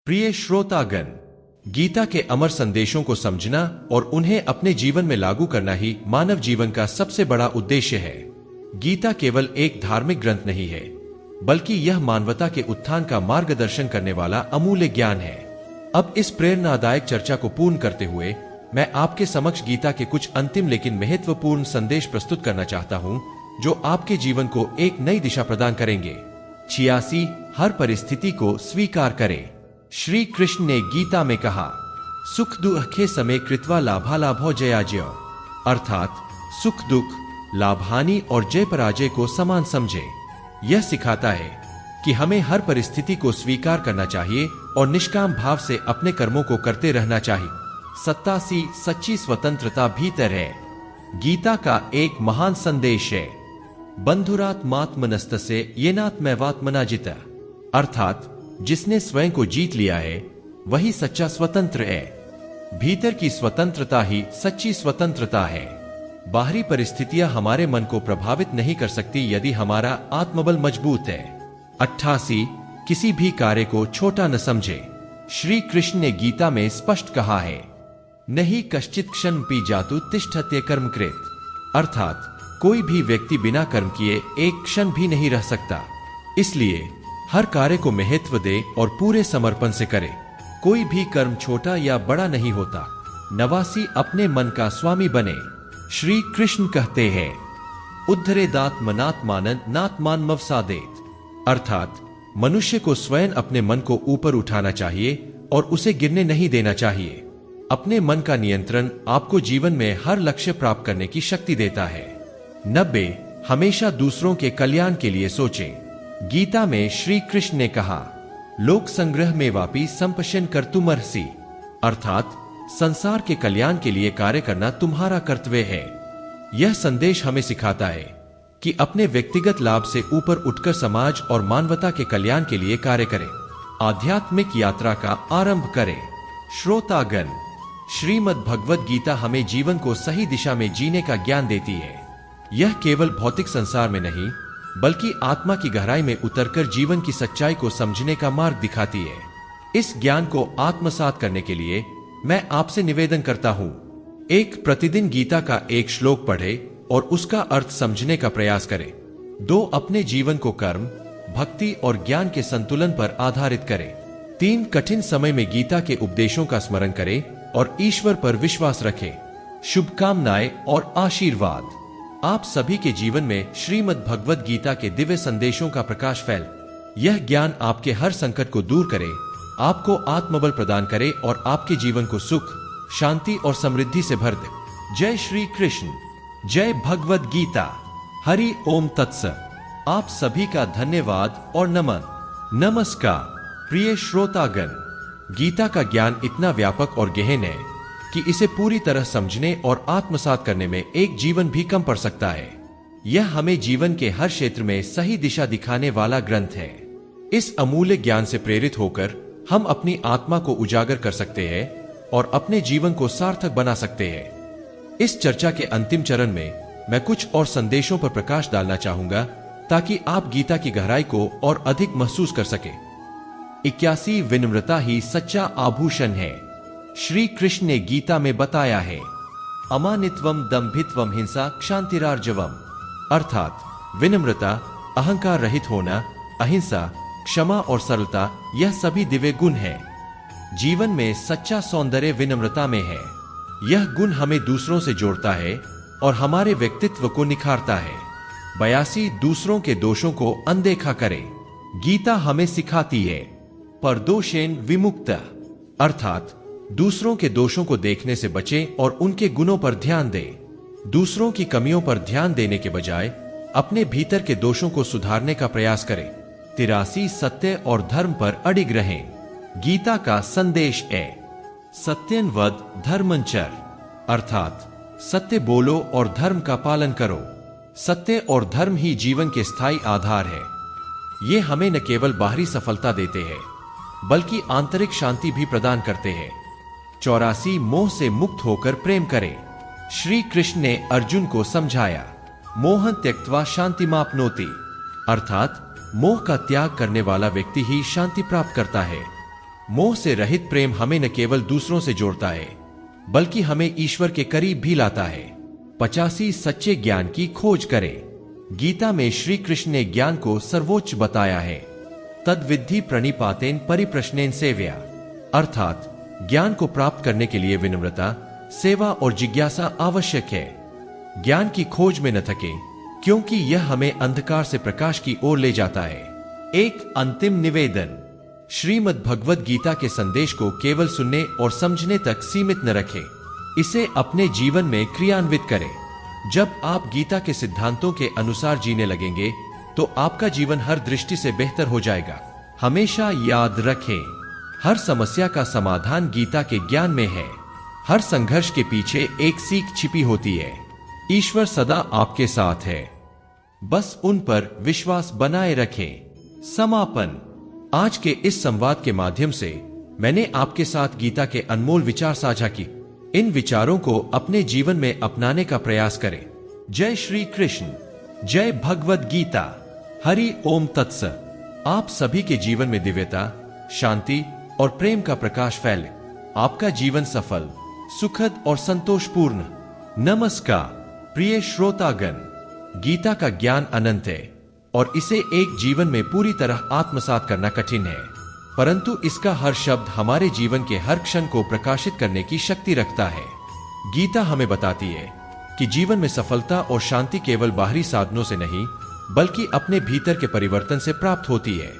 प्रिय श्रोतागण, गीता के अमर संदेशों को समझना और उन्हें अपने जीवन में लागू करना ही मानव जीवन का सबसे बड़ा उद्देश्य है। गीता केवल एक धार्मिक ग्रंथ नहीं है, बल्कि यह मानवता के उत्थान का मार्गदर्शन करने वाला अमूल्य ज्ञान है। अब इस प्रेरणादायक चर्चा को पूर्ण करते हुए मैं आपके समक्ष गीता के कुछ अंतिम लेकिन महत्वपूर्ण संदेश प्रस्तुत करना चाहता हूं, जो आपके जीवन को एक नई दिशा प्रदान करेंगे। 86 हर परिस्थिति को स्वीकार करें। श्री कृष्ण ने गीता में कहा, सुख दुखे समय कृत्वा लाभालाभो जयाजय, अर्थात सुख दुख, लाभ हानि और जय पराजय को समान समझे। यह सिखाता है कि हमें हर परिस्थिति को स्वीकार करना चाहिए और निष्काम भाव से अपने कर्मों को करते रहना चाहिए। 87 सच्ची स्वतंत्रता भीतर है। गीता का एक महान संदेश है, बंधुरात्मात्मनस्तस्य येनात्मैवात्मना जिता, अर्थात जिसने स्वयं को जीत लिया है वही सच्चा स्वतंत्र है। भीतर की स्वतंत्रता ही सच्ची स्वतंत्रता है। बाहरी परिस्थितियां हमारे मन को प्रभावित नहीं कर सकती यदि हमारा आत्मबल मजबूत है। 88 किसी भी कार्य को छोटा न समझे। श्री कृष्ण ने गीता में स्पष्ट कहा है, नहीं कश्चित क्षण पी जातु तिष्ठत्य कर्मकृत, अर्थात कोई भी व्यक्ति बिना कर्म किए एक क्षण भी नहीं रह सकता। इसलिए हर कार्य को महत्व दे और पूरे समर्पण से करे। कोई भी कर्म छोटा या बड़ा नहीं होता। 89 अपने मन का स्वामी बने। श्री कृष्ण कहते हैं, उद्धरेदात्मनात्मानन नात्मानमवसादेत, अर्थात मनुष्य को स्वयं अपने मन को ऊपर उठाना चाहिए और उसे गिरने नहीं देना चाहिए। अपने मन का नियंत्रण आपको जीवन में हर लक्ष्य प्राप्त करने की शक्ति देता है। 90 हमेशा दूसरों के कल्याण के लिए सोचें। गीता में श्री कृष्ण ने कहा, लोक संग्रह में वापी संपशन कर्तुमर्हसि, अर्थात संसार के कल्याण के लिए कार्य करना तुम्हारा कर्तव्य है। यह संदेश हमें सिखाता है कि अपने व्यक्तिगत लाभ से ऊपर उठकर समाज और मानवता के कल्याण के लिए कार्य करें। आध्यात्मिक यात्रा का आरंभ करें। श्रोतागण, श्रीमद् भगवद गीता हमें जीवन को सही दिशा में जीने का ज्ञान देती है। यह केवल भौतिक संसार में नहीं, बल्कि आत्मा की गहराई में उतरकर जीवन की सच्चाई को समझने का मार्ग दिखाती है। इस ज्ञान को आत्मसात करने के लिए मैं आपसे निवेदन करता हूं, एक प्रतिदिन गीता का एक श्लोक पढ़े और उसका अर्थ समझने का प्रयास करें। 2 अपने जीवन को कर्म, भक्ति और ज्ञान के संतुलन पर आधारित करें। 3 कठिन समय में गीता के उपदेशों का स्मरण करें और ईश्वर पर विश्वास रखें। शुभकामनाएं और आशीर्वाद आप सभी के जीवन में श्रीमद् भगवद गीता के दिव्य संदेशों का प्रकाश फैल। यह ज्ञान आपके हर संकट को दूर करे, आपको आत्मबल प्रदान करे और आपके जीवन को सुख, शांति और समृद्धि से भर दे। जय श्री कृष्ण, जय भगवद गीता। हरि ओम तत्सत। आप सभी का धन्यवाद और नमन। नमस्कार प्रिय श्रोतागण, गीता का ज्ञान इतना व्यापक और गहन है कि इसे पूरी तरह समझने और आत्मसात करने में एक जीवन भी कम पड़ सकता है। यह हमें जीवन के हर क्षेत्र में सही दिशा दिखाने वाला ग्रंथ है। इस अमूल्य ज्ञान से प्रेरित होकर हम अपनी आत्मा को उजागर कर सकते हैं और अपने जीवन को सार्थक बना सकते हैं। इस चर्चा के अंतिम चरण में मैं कुछ और संदेशों पर प्रकाश डालना चाहूंगा ताकि आप गीता की गहराई को और अधिक महसूस कर सके। 81 विनम्रता ही सच्चा आभूषण है। श्री कृष्ण ने गीता में बताया है, अमानित्वम दंभित्वम हिंसा क्षांतिरार्जवम, अर्थात विनम्रता, अहंकार रहित होना, अहिंसा, क्षमा और सरलता, यह सभी दिव्य गुण हैं। जीवन में सच्चा सौंदर्य विनम्रता में है। यह गुण हमें दूसरों से जोड़ता है और हमारे व्यक्तित्व को निखारता है। 82 दूसरों के दोषों को अनदेखा करें। गीता हमें सिखाती है, परदोषेन विमुक्त, अर्थात दूसरों के दोषों को देखने से बचें और उनके गुणों पर ध्यान दें। दूसरों की कमियों पर ध्यान देने के बजाय अपने भीतर के दोषों को सुधारने का प्रयास करें। 83 सत्य और धर्म पर अडिग रहें। गीता का संदेश है, सत्यन वद धर्मंचर, अर्थात सत्य बोलो और धर्म का पालन करो। सत्य और धर्म ही जीवन के स्थायी आधार है। ये हमें न केवल बाहरी सफलता देते हैं, बल्कि आंतरिक शांति भी प्रदान करते हैं। 84 मोह से मुक्त होकर प्रेम करें। श्री कृष्ण ने अर्जुन को समझाया, मोह त्यक्त्वा शांति मापनोति, अर्थात मोह का त्याग करने वाला व्यक्ति ही शांति प्राप्त करता है। मोह से रहित प्रेम हमें न केवल दूसरों से जोड़ता है बल्कि हमें ईश्वर के करीब भी लाता है। 85 सच्चे ज्ञान की खोज करें। गीता में श्री कृष्ण ने ज्ञान को सर्वोच्च बताया है। तद विद्धि प्रणिपातेन परिप्रश्नेन सेव्या, अर्थात ज्ञान को प्राप्त करने के लिए विनम्रता, सेवा और जिज्ञासा आवश्यक है। ज्ञान की खोज में न थके, क्योंकि यह हमें अंधकार से प्रकाश की ओर ले जाता है। एक अंतिम निवेदन, श्रीमद् भगवद गीता के संदेश को केवल सुनने और समझने तक सीमित न रखें, इसे अपने जीवन में क्रियान्वित करें। जब आप गीता के सिद्धांतों के अनुसार जीने लगेंगे तो आपका जीवन हर दृष्टि से बेहतर हो जाएगा। हमेशा याद रखें, हर समस्या का समाधान गीता के ज्ञान में है। हर संघर्ष के पीछे एक सीख छिपी होती है। ईश्वर सदा आपके साथ है, बस उन पर विश्वास बनाए रखें। समापन, आज के इस संवाद के माध्यम से मैंने आपके साथ गीता के अनमोल विचार साझा की। इन विचारों को अपने जीवन में अपनाने का प्रयास करें। जय श्री कृष्ण, जय भगवद गीता। हरि ओम तत्सत। आप सभी के जीवन में दिव्यता, शांति और प्रेम का प्रकाश फैले। आपका जीवन सफल, सुखद और संतोषपूर्ण। नमस्कार प्रिय श्रोतागण, गीता का ज्ञान अनंत है और इसे एक जीवन में पूरी तरह आत्मसात करना कठिन है, परंतु इसका हर शब्द हमारे जीवन के हर क्षण को प्रकाशित करने की शक्ति रखता है। गीता हमें बताती है कि जीवन में सफलता और शांति केवल बाहरी साधनों से नहीं बल्कि अपने भीतर के परिवर्तन से प्राप्त होती है।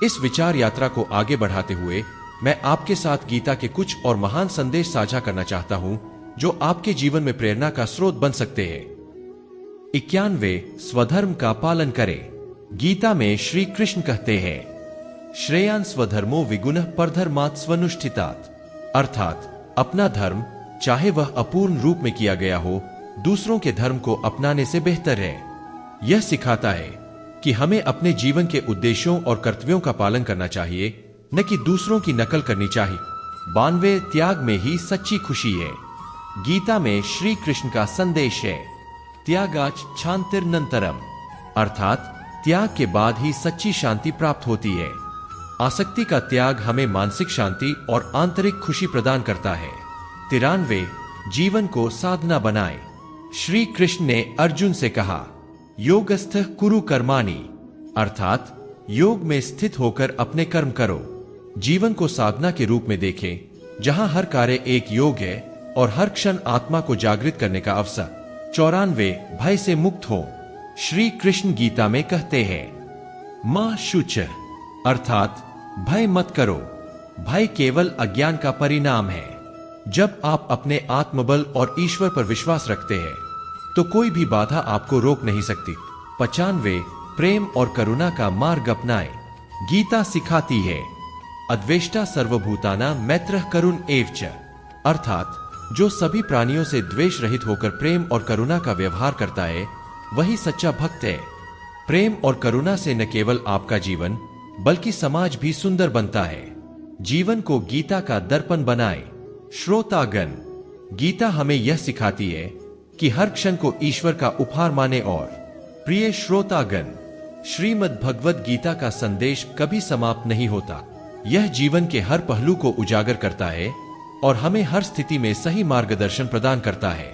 इस विचार यात्रा को आगे बढ़ाते हुए मैं आपके साथ गीता के कुछ और महान संदेश साझा करना चाहता हूं जो आपके जीवन में प्रेरणा का स्रोत बन सकते हैं। 91 स्वधर्म का पालन करें। गीता में श्री कृष्ण कहते हैं, श्रेयान स्वधर्मो विगुणः परधर्मात् स्वनुष्ठितात्, अर्थात अपना धर्म चाहे वह अपूर्ण रूप में किया गया हो, दूसरों के धर्म को अपनाने से बेहतर है। यह सिखाता है कि हमें अपने जीवन के उद्देश्यों और कर्तव्यों का पालन करना चाहिए, न कि दूसरों की नकल करनी चाहिए। 92 त्याग में ही सच्ची खुशी है। गीता में श्री कृष्ण का संदेश है, त्यागाच क्षांतिरनंतरम, अर्थात त्याग के बाद ही सच्ची शांति प्राप्त होती है। आसक्ति का त्याग हमें मानसिक शांति और आंतरिक खुशी प्रदान करता है। 93 जीवन को साधना बनाए। श्री कृष्ण ने अर्जुन से कहा, योगस्थः कुरु कर्माणि, अर्थात योग में स्थित होकर अपने कर्म करो। जीवन को साधना के रूप में देखें, जहां हर कार्य एक योग है और हर क्षण आत्मा को जागृत करने का अवसर। 94 भय से मुक्त हो। श्री कृष्ण गीता में कहते हैं, मा शुच, अर्थात भय मत करो। भय केवल अज्ञान का परिणाम है। जब आप अपने आत्मबल और ईश्वर पर विश्वास रखते हैं तो कोई भी बाधा आपको रोक नहीं सकती। 95 प्रेम और करुणा का मार्ग अपनाएं। गीता सिखाती है, अद्वेष्टा सर्वभूताना मैत्रः करुण एव च, अर्थात जो सभी प्राणियों से द्वेष रहित होकर प्रेम और करुणा का व्यवहार करता है वही सच्चा भक्त है। प्रेम और करुणा से न केवल आपका जीवन बल्कि समाज भी सुंदर बनता है। जीवन को गीता का दर्पण बनाए। श्रोतागण, गीता हमें यह सिखाती है कि हर क्षण को ईश्वर का उपहार माने। और प्रिय श्रोतागण, श्रीमद् भगवद गीता का संदेश कभी समाप्त नहीं होता। यह जीवन के हर पहलू को उजागर करता है और हमें हर स्थिति में सही मार्गदर्शन प्रदान करता है।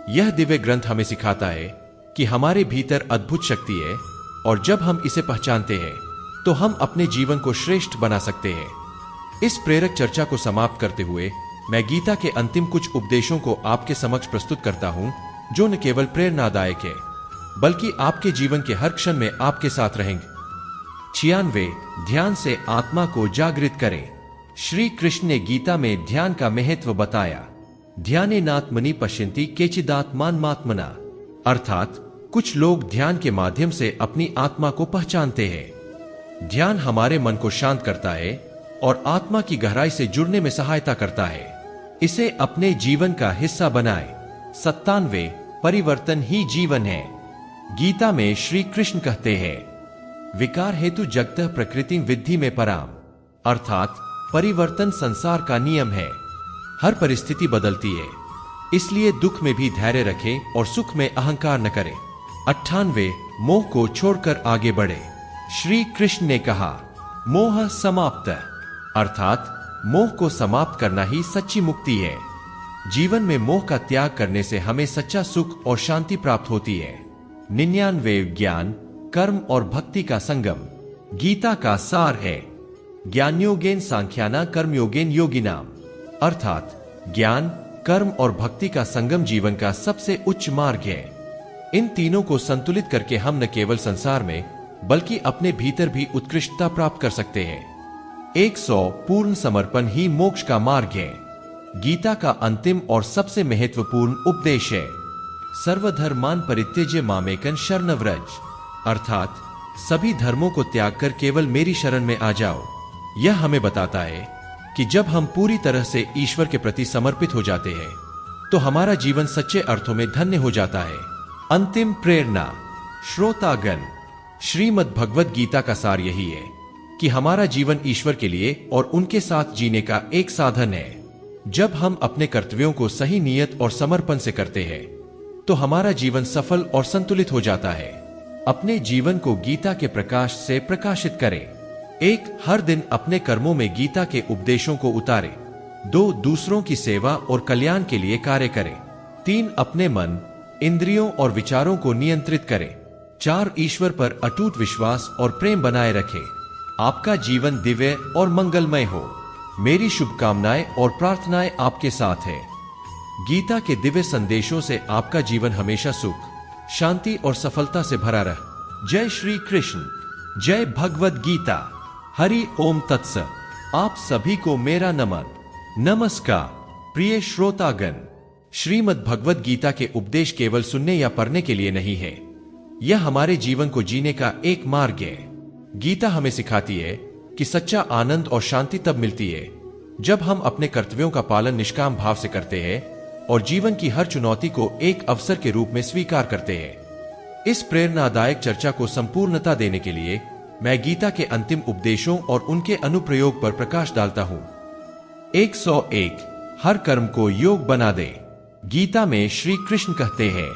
यह दिव्य ग्रंथ हमें सिखाता है कि हमारे भीतर अद्भुत शक्ति है और जब हम इसे पहचानते हैं तो हम अपने जीवन को श्रेष्ठ बना सकते हैं। इस प्रेरक चर्चा को समाप्त करते हुए मैं गीता के अंतिम कुछ उपदेशों को आपके समक्ष प्रस्तुत करता हूं, जो न केवल प्रेरणादायक है बल्कि आपके जीवन के हर क्षण में आपके साथ रहेंगे। 96 ध्यान से आत्मा को जागृत करें। श्री कृष्ण ने गीता में ध्यान का महत्व बताया। ध्यानेनात्मनि पश्यन्ति केचिदात्मानमात्मना, अर्थात कुछ लोग ध्यान के माध्यम से अपनी आत्मा को पहचानते हैं। ध्यान हमारे मन को शांत करता है और आत्मा की गहराई से जुड़ने में सहायता करता है। इसे अपने जीवन का हिस्सा बनाए। 97 परिवर्तन ही जीवन है। गीता में श्री कृष्ण कहते हैं, विकार हेतु जगतः प्रकृति विद्धि में पराम, अर्थात परिवर्तन संसार का नियम है। हर परिस्थिति बदलती है, इसलिए दुख में भी धैर्य रखें और सुख में अहंकार न करें। 98 मोह को छोड़कर आगे बढ़े। श्री कृष्ण ने कहा, मोह समाप्त, अर्थात मोह को समाप्त करना ही सच्ची मुक्ति है। जीवन में मोह का त्याग करने से हमें सच्चा सुख और शांति प्राप्त होती है। 99 ज्ञान, कर्म और भक्ति का संगम गीता का सार है। ज्ञानयोगेन सांख्याना कर्मयोगेन योगिनाम, अर्थात ज्ञान, कर्म और भक्ति का संगम जीवन का सबसे उच्च मार्ग है। इन तीनों को संतुलित करके हम न केवल संसार में बल्कि अपने भीतर भी उत्कृष्टता प्राप्त कर सकते हैं। 100 पूर्ण समर्पण ही मोक्ष का मार्ग है। गीता का अंतिम और सबसे महत्वपूर्ण उपदेश है सर्वधर्मान परित्यज्य मामेकं शरणं व्रज, अर्थात सभी धर्मों को त्याग कर केवल मेरी शरण में आ जाओ। यह हमें बताता है कि जब हम पूरी तरह से ईश्वर के प्रति समर्पित हो जाते हैं तो हमारा जीवन सच्चे अर्थों में धन्य हो जाता है। अंतिम प्रेरणा। श्रोतागण, श्रीमद् भगवद गीता का सार यही है कि हमारा जीवन ईश्वर के लिए और उनके साथ जीने का एक साधन है। जब हम अपने कर्तव्यों को सही नियत और समर्पण से करते हैं तो हमारा जीवन सफल और संतुलित हो जाता है। अपने जीवन को गीता के प्रकाश से प्रकाशित करें। 1. हर दिन अपने कर्मों में गीता के उपदेशों को उतारें। 2. दूसरों की सेवा और कल्याण के लिए कार्य करें। 3. अपने मन, इंद्रियों और विचारों को नियंत्रित करें। 4. ईश्वर पर अटूट विश्वास और प्रेम बनाए रखें। आपका जीवन दिव्य और मंगलमय हो। मेरी शुभकामनाएं और प्रार्थनाएं आपके साथ है। गीता के दिव्य संदेशों से आपका जीवन हमेशा सुख, शांति और सफलता से भरा रहे। जय श्री कृष्ण। जय भगवद गीता। हरि ओम तत्सत। आप सभी को मेरा नमन। नमस्कार प्रिय श्रोतागण। श्रीमद् भगवद गीता के उपदेश केवल सुनने या पढ़ने के लिए नहीं है, यह हमारे जीवन को जीने का एक मार्ग है। गीता हमें सिखाती है कि सच्चा आनंद और शांति तब मिलती है जब हम अपने कर्तव्यों का पालन निष्काम भाव से करते हैं और जीवन की हर चुनौती को एक अवसर के रूप में स्वीकार करते हैं। इस प्रेरणादायक चर्चा को संपूर्णता देने के लिए मैं गीता के अंतिम उपदेशों और उनके अनुप्रयोग पर प्रकाश डालता हूं। 101 हर कर्म को योग बना दे। गीता में श्री कृष्ण कहते हैं,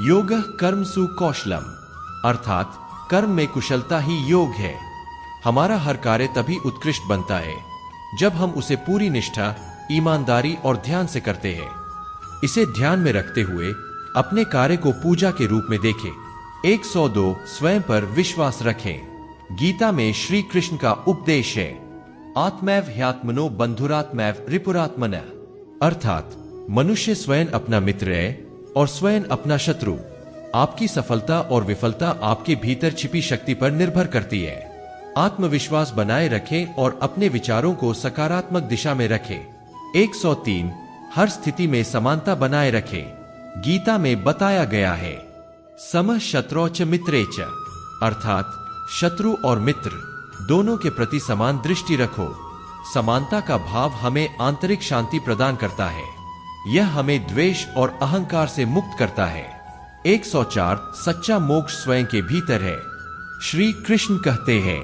योगः कर्मसु कौशलम, अर्थात कर्म में कुशलता ही योग है। हमारा हर कार्य तभी उत्कृष्ट बनता है जब हम उसे पूरी निष्ठा, ईमानदारी और ध्यान से करते हैं। इसे ध्यान में रखते हुए अपने कार्य को पूजा के रूप में देखें। 102 स्वयं पर विश्वास रखें। गीता में श्री कृष्ण का उपदेश है, आत्मैव ह्यात्मनो बंधुरात्मैव रिपुरात्मनः, अर्थात मनुष्य स्वयं अपना मित्र है और स्वयं अपना शत्रु। आपकी सफलता और विफलता आपके भीतर छिपी शक्ति पर निर्भर करती है। आत्मविश्वास बनाए रखें और अपने विचारों को सकारात्मक दिशा में रखें। 103 हर स्थिति में समानता बनाए रखें। गीता में बताया गया है, समः शत्रौ च मित्रे च, अर्थात शत्रु और मित्र दोनों के प्रति समान दृष्टि रखो। समानता का भाव हमें आंतरिक शांति प्रदान करता है। यह हमें द्वेष और अहंकार से मुक्त करता है। 104 सच्चा मोक्ष स्वयं के भीतर है। श्री कृष्ण कहते हैं,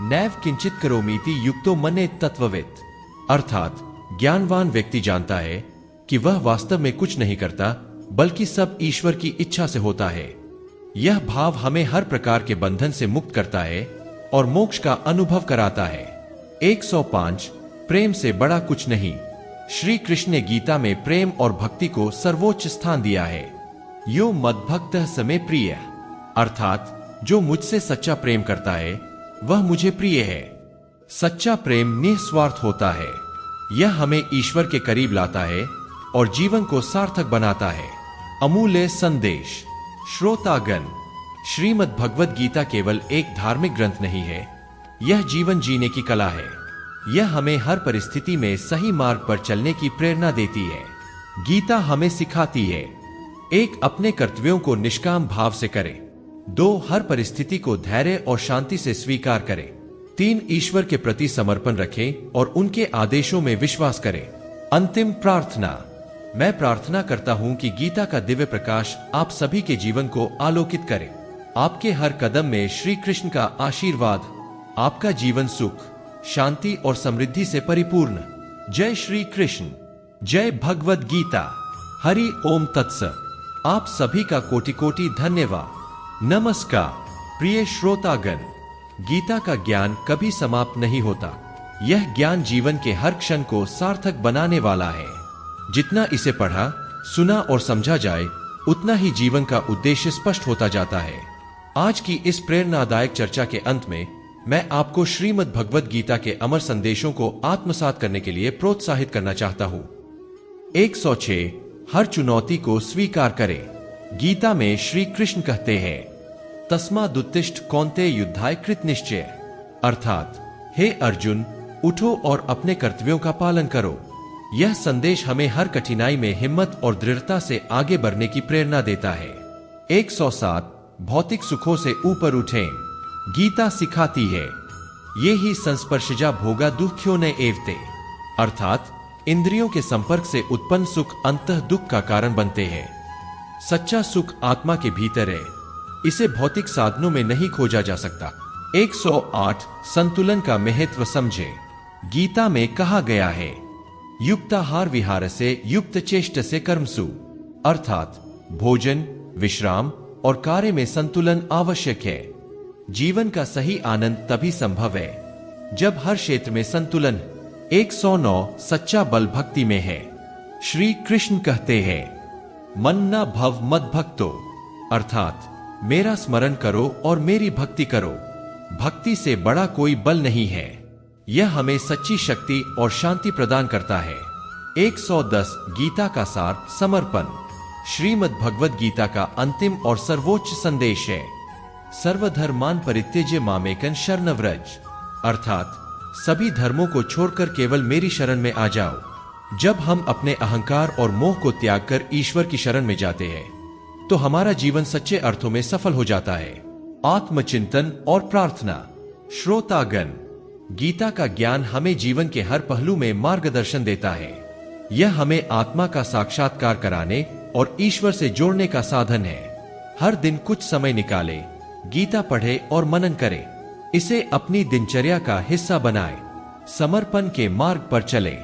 नैव किंचित करोमीति युक्तो मने तत्ववित्, अर्थात ज्ञानवान व्यक्ति जानता है कि वह वास्तव में कुछ नहीं करता बल्कि सब ईश्वर की इच्छा से होता है। यह भाव हमें हर प्रकार के बंधन से मुक्त करता है और मोक्ष का अनुभव कराता है। 105 प्रेम से बड़ा कुछ नहीं। श्री कृष्ण ने गीता में प्रेम और भक्ति को सर्वोच्च स्थान दिया है। यो मद्भक्तः समे प्रिय, अर्थात जो मुझसे सच्चा प्रेम करता है वह मुझे प्रिय है। सच्चा प्रेम निस्वार्थ होता है। यह हमें ईश्वर के करीब लाता है और जीवन को सार्थक बनाता है। अमूल्य संदेश। श्रोतागण, श्रीमद् भगवद गीता केवल एक धार्मिक ग्रंथ नहीं है, यह जीवन जीने की कला है। यह हमें हर परिस्थिति में सही मार्ग पर चलने की प्रेरणा देती है। गीता हमें सिखाती है, 1 अपने कर्तव्यों को निष्काम भाव से करें। 2 हर परिस्थिति को धैर्य और शांति से स्वीकार करें। 3 ईश्वर के प्रति समर्पण रखें और उनके आदेशों में विश्वास करें। अंतिम प्रार्थना। मैं प्रार्थना करता हूं कि गीता का दिव्य प्रकाश आप सभी के जीवन को आलोकित करे। आपके हर कदम में श्री कृष्ण का आशीर्वाद, आपका जीवन सुख, शांति और समृद्धि से परिपूर्ण। जय श्री कृष्ण। जय भगवद गीता। हरि ओम तत्सत। आप सभी का कोटि कोटि धन्यवाद। नमस्कार प्रिय श्रोतागण। गीता का ज्ञान कभी समाप्त नहीं होता। यह ज्ञान जीवन के हर क्षण को सार्थक बनाने वाला है। जितना इसे पढ़ा, सुना और समझा जाए, उतना ही जीवन का उद्देश्य स्पष्ट होता जाता है। आज की इस प्रेरणादायक चर्चा के अंत में मैं आपको श्रीमद् भगवद गीता के अमर संदेशों को आत्मसात करने के लिए प्रोत्साहित करना चाहता हूं। 106 हर चुनौती को स्वीकार करें। गीता में श्री कृष्ण कहते हैं, तस्मादुत्तिष्ठ कौन्तेय युद्धाय कृत निश्चय, अर्थात हे अर्जुन, उठो और अपने कर्तव्यों का पालन करो। यह संदेश हमें हर कठिनाई में हिम्मत और दृढ़ता से आगे बढ़ने की प्रेरणा देता है। 107 भौतिक सुखों से ऊपर उठें। गीता सिखाती है, ये ही संस्पर्शजा भोगा दुख्यो न एवते, अर्थात इंद्रियों के संपर्क से उत्पन्न सुख अंतः दुख का कारण बनते हैं। सच्चा सुख आत्मा के भीतर है, इसे भौतिक साधनों में नहीं खोजा जा सकता। 108 संतुलन का महत्व समझे। गीता में कहा गया है, युक्ताहार विहार से युक्त चेष्ट से कर्मसु, अर्थात भोजन, विश्राम और कार्य में संतुलन आवश्यक है। जीवन का सही आनंद तभी संभव है जब हर क्षेत्र में संतुलन। 109 सच्चा बल भक्ति में है। श्री कृष्ण कहते हैं, मन न भव मद भक्तो, अर्थात मेरा स्मरण करो और मेरी भक्ति करो। भक्ति से बड़ा कोई बल नहीं है। यह हमें सच्ची शक्ति और शांति प्रदान करता है। 110 गीता का सार समर्पण। श्रीमद् भगवद गीता का अंतिम और सर्वोच्च संदेश है, सर्वधर्मान परित्यज्य मामेकं शरणं व्रज, अर्थात सभी धर्मों को छोड़कर केवल मेरी शरण में आ जाओ। जब हम अपने अहंकार और मोह को त्याग कर ईश्वर की शरण में जाते हैं तो हमारा जीवन सच्चे अर्थों में सफल हो जाता है। आत्मचिंतन और प्रार्थना। श्रोतागण, गीता का ज्ञान हमें जीवन के हर पहलू में मार्गदर्शन देता है। यह हमें आत्मा का साक्षात्कार कराने और ईश्वर से जोड़ने का साधन है। हर दिन कुछ समय निकाले, गीता पढ़े और मनन करे। इसे अपनी दिनचर्या का हिस्सा बनाए। समर्पण के मार्ग पर चले।